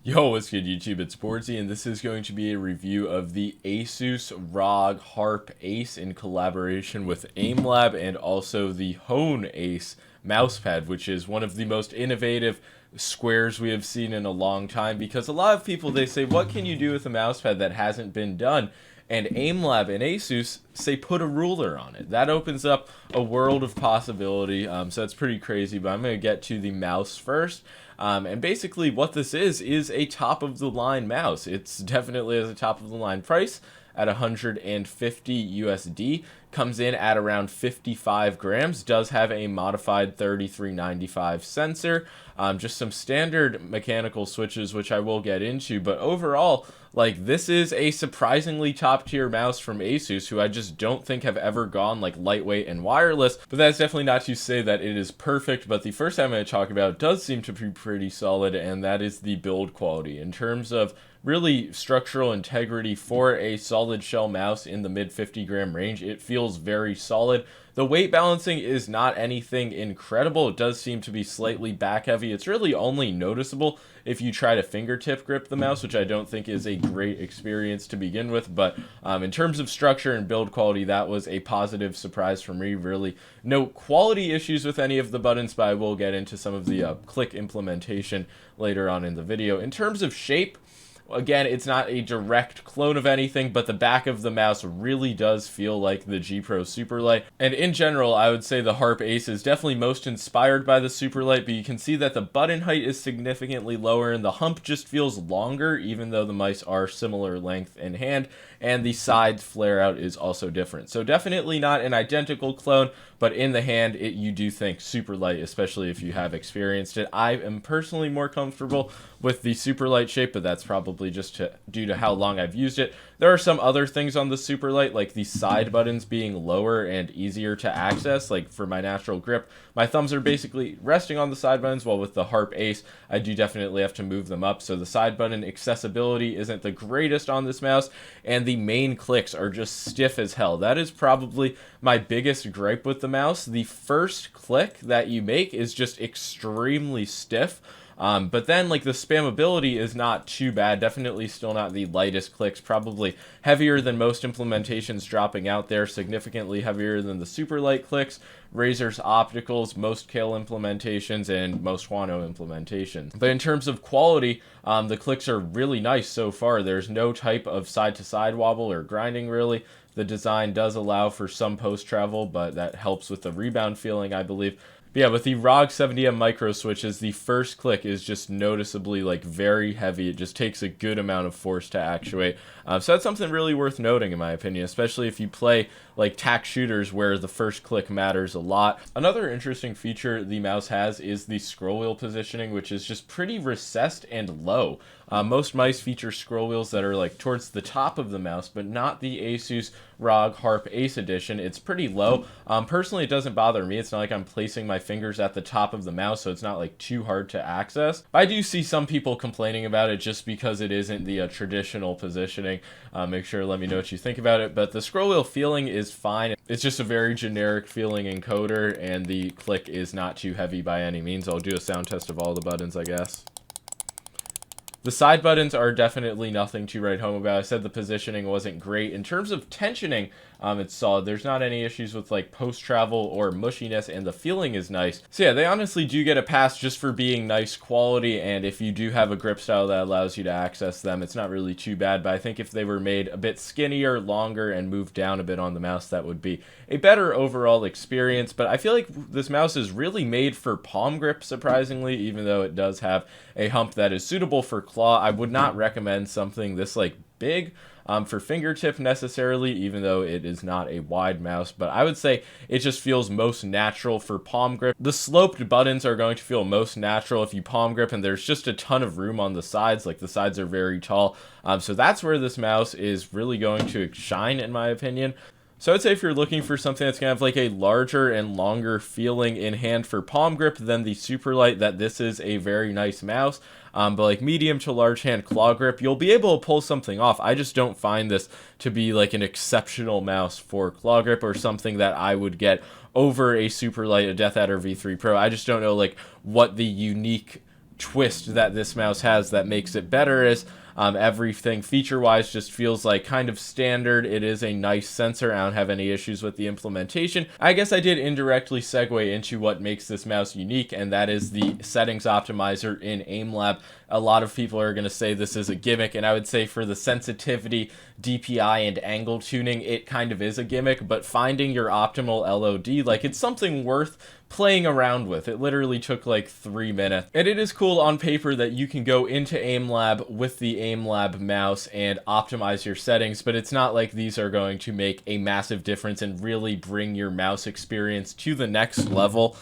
Yo, what's good YouTube? It's boardzy, and this is going to be a review of the ASUS ROG Harpe Ace in collaboration with Aimlabs and also the Hone Ace Mousepad, which is one of the most innovative squares we have seen in a long time, because a lot of people, they say, what can you do with a mousepad that hasn't been done? And Aimlabs and ASUS say put a ruler on it. That opens up a world of possibility, so that's pretty crazy, but I'm going to get to the mouse first. And basically what this is a top-of-the-line mouse. It's definitely a top-of-the-line price at 150 USD. Comes in at around 55 grams. Does have a modified 3395 sensor. Just some standard mechanical switches, which I will get into. But overall, like, this is a surprisingly top-tier mouse from ASUS, who I just don't think have ever gone like lightweight and wireless. But that's definitely not to say that it is perfect. But the first I'm going to talk about does seem to be pretty solid, and that is the build quality. In terms of really structural integrity for a solid shell mouse in the mid 50 gram range, it feels very solid. The weight balancing is not anything incredible. It does seem to be slightly back heavy. It's really only noticeable if you try to fingertip grip the mouse, which I don't think is a great experience to begin with. But in terms of structure and build quality, that was a positive surprise for me. Really no quality issues with any of the buttons, but I will get into some of the click implementation later on in the video. In terms of shape, again, it's not a direct clone of anything, but the back of the mouse really does feel like the G Pro Superlight. And in general, I would say the Harpe Ace is definitely most inspired by the Superlight, but you can see that the button height is significantly lower and the hump just feels longer, even though the mice are similar length in hand, and the side flare out is also different. So definitely not an identical clone, but in the hand, you do think Superlight, especially if you have experienced it. I am personally more comfortable with the Superlight shape, but that's probably just due to how long I've used it. There are some other things on the Superlight, like the side buttons being lower and easier to access. Like for my natural grip, my thumbs are basically resting on the side buttons, while with the Harpe Ace, I do definitely have to move them up. So the side button accessibility isn't the greatest on this mouse, and the main clicks are just stiff as hell. That is probably my biggest gripe with the mouse. The first click that you make is just extremely stiff. But then, like, the spammability is not too bad. Definitely still not the lightest clicks. Probably heavier than most implementations dropping out there. Significantly heavier than the Superlight clicks, Razer's opticals, most Kale implementations, and most Huano implementations. But in terms of quality, the clicks are really nice so far. There's no type of side-to-side wobble or grinding, really. The design does allow for some post-travel, but that helps with the rebound feeling, I believe. But yeah, with the ROG 70M micro switches, the first click is just noticeably like very heavy. It just takes a good amount of force to actuate. So that's something really worth noting, in my opinion, especially if you play like tack shooters where the first click matters a lot. Another interesting feature the mouse has is the scroll wheel positioning, which is just pretty recessed and low. Most mice feature scroll wheels that are like towards the top of the mouse, but not the ASUS ROG Harpe Ace Edition. It's pretty low. Personally, it doesn't bother me. It's not like I'm placing my fingers at the top of the mouse, so it's not like too hard to access. I do see some people complaining about it just because it isn't the traditional positioning. Make sure to let me know what you think about it, but the scroll wheel feeling is fine. It's just a very generic feeling encoder, and the click is not too heavy by any means. I'll do a sound test of all the buttons, I guess. The side buttons are definitely nothing to write home about. I said the positioning wasn't great. In terms of tensioning, it's solid. There's not any issues with like post-travel or mushiness, and the feeling is nice. So yeah, they honestly do get a pass just for being nice quality, and if you do have a grip style that allows you to access them, it's not really too bad. But I think if they were made a bit skinnier, longer, and moved down a bit on the mouse, that would be a better overall experience. But I feel like this mouse is really made for palm grip, surprisingly, even though it does have a hump that is suitable for claw. I would not recommend something this like big for fingertip necessarily, even though it is not a wide mouse, but I would say it just feels most natural for palm grip. The sloped buttons are going to feel most natural if you palm grip, and there's just a ton of room on the sides. Like, the sides are very tall, so that's where this mouse is really going to shine, in my opinion. So I'd say if you're looking for something that's going to have like a larger and longer feeling in hand for palm grip than the Superlight, that this is a very nice mouse. But like medium to large hand claw grip, you'll be able to pull something off. I just don't find this to be like an exceptional mouse for claw grip or something that I would get over a Superlight, a Death Adder V3 Pro. I just don't know like what the unique twist that this mouse has that makes it better is everything feature-wise just feels like kind of standard. It is a nice sensor. I don't have any issues with the implementation. I guess I did indirectly segue into what makes this mouse unique, and that is the settings optimizer in Aimlab. A lot of people are going to say this is a gimmick, and I would say for the sensitivity, DPI, and angle tuning, it kind of is a gimmick, but finding your optimal LOD, like, it's something worth playing around with. It literally took like 3 minutes. And it is cool on paper that you can go into Aimlab with the Aimlab mouse and optimize your settings, but it's not like these are going to make a massive difference and really bring your mouse experience to the next level,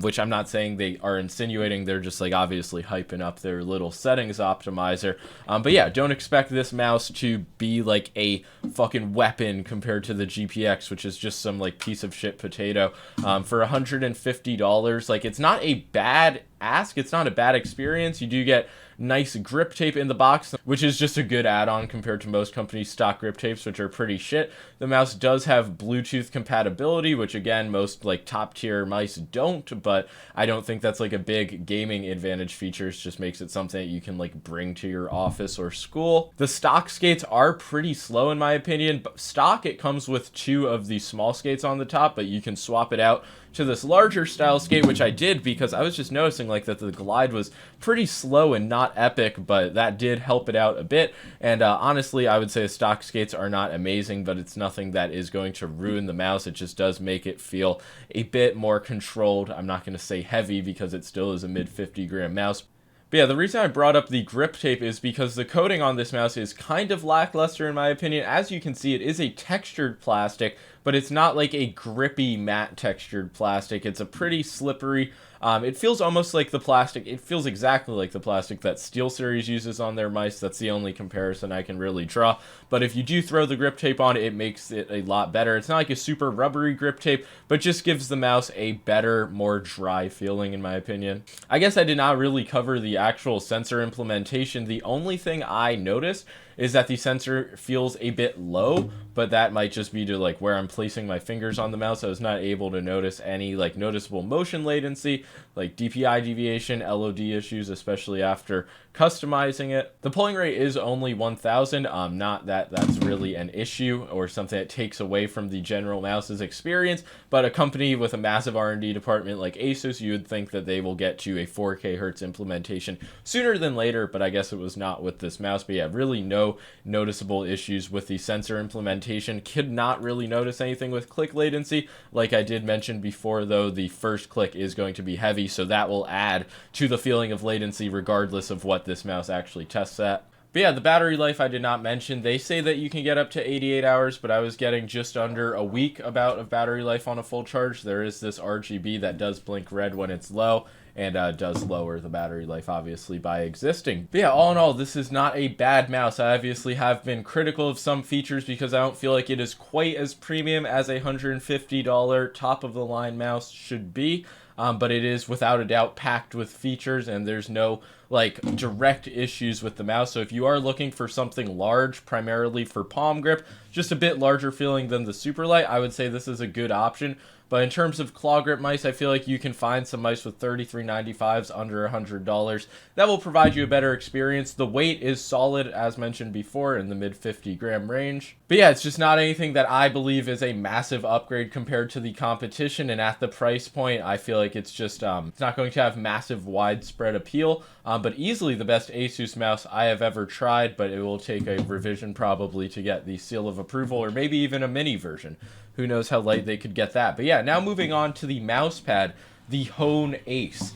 which I'm not saying they are insinuating. They're just like obviously hyping up their little settings optimizer. But yeah, don't expect this mouse to be like a fucking weapon compared to the GPX, which is just some like piece of shit potato. For $150, like, it's not a bad ask, it's not a bad experience. You do get nice grip tape in the box, which is just a good add-on compared to most companies' stock grip tapes, which are pretty shit. The mouse does have Bluetooth compatibility, which again, most like top tier mice don't, but I don't think that's like a big gaming advantage feature. It just makes it something that you can like bring to your office or school. The stock skates are pretty slow in my opinion. But stock, it comes with 2 of the small skates on the top, but you can swap it out to this larger style skate, which I did because I was just noticing like that the glide was pretty slow and not epic, but that did help it out a bit. And honestly, I would say stock skates are not amazing, but it's nothing that is going to ruin the mouse. It just does make it feel a bit more controlled. I'm not going to say heavy because it still is a mid 50-gram mouse. But yeah, the reason I brought up the grip tape is because the coating on this mouse is kind of lackluster in my opinion. As you can see, it is a textured plastic, but it's not like a grippy matte textured plastic. It's a pretty slippery. It feels almost like the plastic. It feels exactly like the plastic that SteelSeries uses on their mice. That's the only comparison I can really draw. But if you do throw the grip tape on, it makes it a lot better. It's not like a super rubbery grip tape, but just gives the mouse a better, more dry feeling in my opinion. I guess I did not really cover the actual sensor implementation. The only thing I noticed is that the sensor feels a bit low, but that might just be to like where I'm placing my fingers on the mouse. I was not able to notice any like noticeable motion latency, like DPI deviation, LOD issues, especially after customizing it. The polling rate is only 1000. Not that that's really an issue or something that takes away from the general mouse's experience, but a company with a massive R&D department like ASUS, you would think that they will get to a 4K hertz implementation sooner than later, but I guess it was not with this mouse. But yeah, really no noticeable issues with the sensor implementation. Could not really notice anything with click latency. Like I did mention before though, the first click is going to be heavy, so that will add to the feeling of latency regardless of what this mouse actually tests at. But yeah, the battery life I did not mention. They say that you can get up to 88 hours, but I was getting just under a week about of battery life on a full charge. There is this RGB that does blink red when it's low, and does lower the battery life, obviously, by existing. But yeah, all in all, this is not a bad mouse. I obviously have been critical of some features because I don't feel like it is quite as premium as a $150 top-of-the-line mouse should be. But it is without a doubt packed with features, and there's no like direct issues with the mouse. So if you are looking for something large, primarily for palm grip, just a bit larger feeling than the Superlight, I would say this is a good option. But in terms of claw grip mice, I feel like you can find some mice with 3395s under $100 that will provide you a better experience. The weight is solid, as mentioned before, in the mid 50-gram range. But yeah, it's just not anything that I believe is a massive upgrade compared to the competition, and at the price point, I feel like it's just it's not going to have massive widespread appeal. But easily the best ASUS mouse I have ever tried, but it will take a revision probably to get the seal of approval, or maybe even a mini version. Who knows how light they could get that. But yeah, now moving on to the mouse pad, the Hone Ace.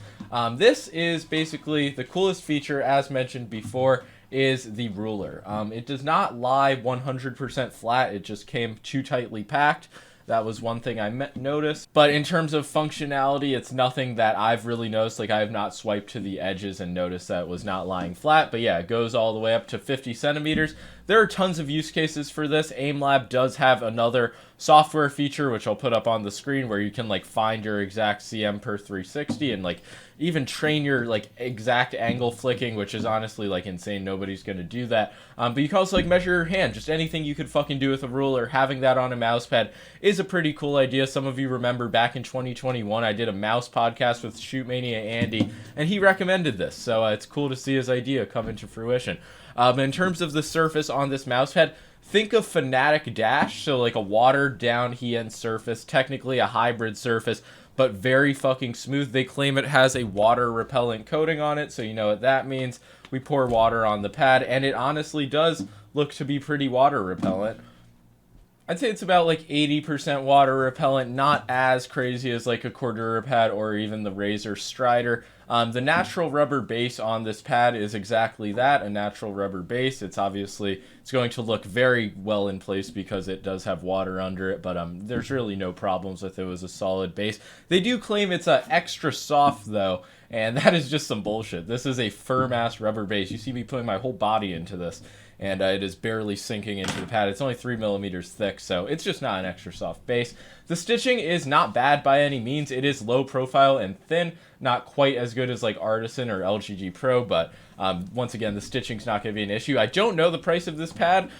This is basically the coolest feature, as mentioned before, is the ruler. It does not lie 100% flat. It just came too tightly packed. That was one thing I noticed. But in terms of functionality, it's nothing that I've really noticed. Like, I have not swiped to the edges and noticed that it was not lying flat. But yeah, it goes all the way up to 50 centimeters. There are tons of use cases for this. Aimlab does have another software feature, which I'll put up on the screen, where you can like find your exact CM per 360 and like even train your like exact angle flicking, which is honestly like insane. Nobody's gonna do that. But you can also like measure your hand. Just anything you could fucking do with a ruler. Having that on a mouse pad is a pretty cool idea. Some of you remember back in 2021, I did a mouse podcast with Shootmania Andy, and he recommended this. So it's cool to see his idea come into fruition. In terms of the surface on this mouse pad, think of Fnatic Dash, so like a watered down Hien surface, technically a hybrid surface, but very fucking smooth. They claim it has a water repellent coating on it, so you know what that means. We pour water on the pad, and it honestly does look to be pretty water repellent. I'd say it's about like 80% water repellent, not as crazy as like a Cordura pad or even the Razer Strider. The natural rubber base on this pad is exactly that, a natural rubber base. It's going to look very well in place because it does have water under it, but there's really no problems with it as a solid base. They do claim it's extra soft though, and that is just some bullshit. This is a firm ass rubber base. You see me putting my whole body into this, and it is barely sinking into the pad. It's only 3 millimeters thick, so it's just not an extra soft base. The stitching is not bad by any means. It is low profile and thin, not quite as good as like Artisan or LGG Pro, but once again, the stitching's not going to be an issue. I don't know the price of this pad.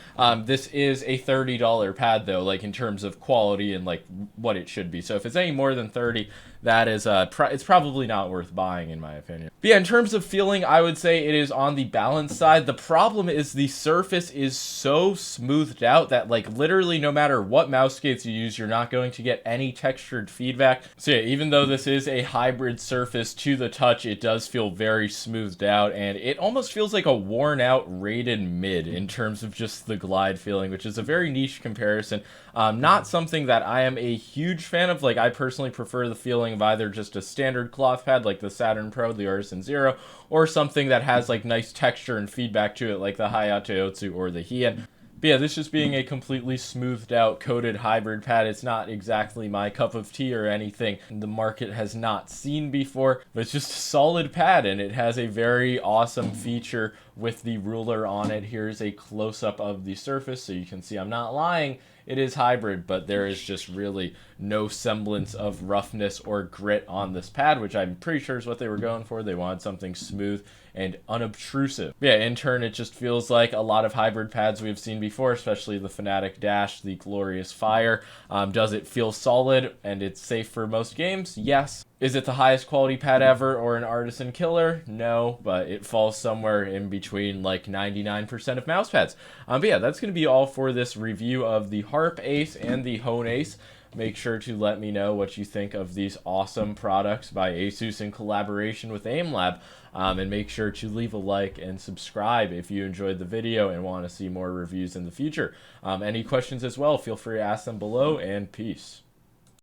This is a $30 pad though, like in terms of quality and like what it should be. So if it's any more than 30, that is it's probably not worth buying in my opinion. But yeah, in terms of feeling, I would say it is on the balanced side. The problem is the surface is so smoothed out that like literally no matter what mouse skates you use, you're not going to get any textured feedback. So yeah, even though this is a hybrid surface, to the touch it does feel very smoothed out, and it almost feels like a worn out rated mid in terms of just the glide feeling, which is a very niche comparison. Not something that I am a huge fan of. Like I personally prefer the feeling of either just a standard cloth pad like the Saturn Pro, the Artisan Zero, or something that has like nice texture and feedback to it like the Hayate Otsu or the Hien. But yeah, this just being a completely smoothed out coated hybrid pad, it's not exactly my cup of tea or anything the market has not seen before, but it's just a solid pad, and it has a very awesome feature with the ruler on it. Here's a close-up of the surface so you can see I'm not lying. It is hybrid, but there is just really no semblance of roughness or grit on this pad, which I'm pretty sure is what they were going for. They wanted something smooth and unobtrusive. Yeah, in turn, it just feels like a lot of hybrid pads we've seen before, especially the Fnatic Dash, the Glorious Fire. Does it feel solid and it's safe for most games? Yes. Is it the highest quality pad ever or an Artisan killer? No, but it falls somewhere in between like 99% of mouse pads. But yeah, that's going to be all for this review of the Harpe Ace and the Hone Ace. Make sure to let me know what you think of these awesome products by ASUS in collaboration with Aimlabs. And make sure to leave a like and subscribe if you enjoyed the video and want to see more reviews in the future. Any questions as well, feel free to ask them below, and peace.